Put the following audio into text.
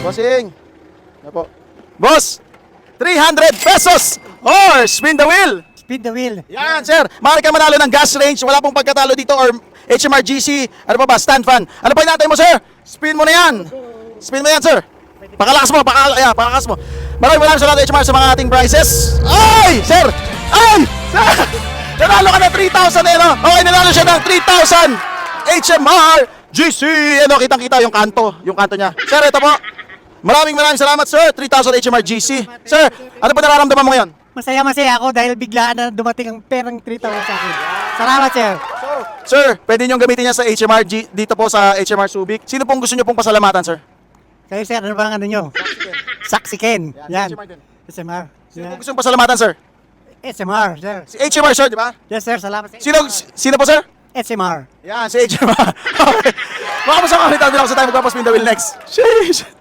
Bossing. Ano po? Boss, 300 pesos or spin the wheel. Spin the wheel. Yan, sir. Maaari ka manalo ng gas range. Wala pong pagkatalo dito or HMR GC. Ano pa ba? Stand fan. Ano pa inatay mo, sir? Spin mo na yan. Spin mo yan, sir. Pakalakas mo. Pakalakas mo. Maraming salamat, HMR, sa mga ating prizes. Ay! Sir! Ay! Sir! Nanalo ka ng 3,000 eh, no? Okay, nanalo siya ng 3,000 HMR GC. Ano, kitang-kita yung kanto. Yung kanto niya. Sir, ito po. Maraming salamat, sir. 3,000 HMR GC. Sir, ano pa nararamdaman mo ngayon? Masaya ako dahil biglaan na dumating ang perang 3,000 sa akin. Salamat, sir. Sir, pwede niyong gamitin yan sa HMR dito po sa HMR Subic. Sino pong gusto niyo pong pasalamatan, sir? Kayo, sir, ano bang ano nyo? Saksiken. Yan. HMR din. SMR. Sino Yan. pong gusto niyong pasalamatan, sir? SMR, sir. Si HMR, sir, di ba? Yes, sir. Salamat sa Sino po, sir? SMR. Yan, si HMR. Okay. Baka masama kami tayo sa time magpapaspin the wheel next. Sheesh!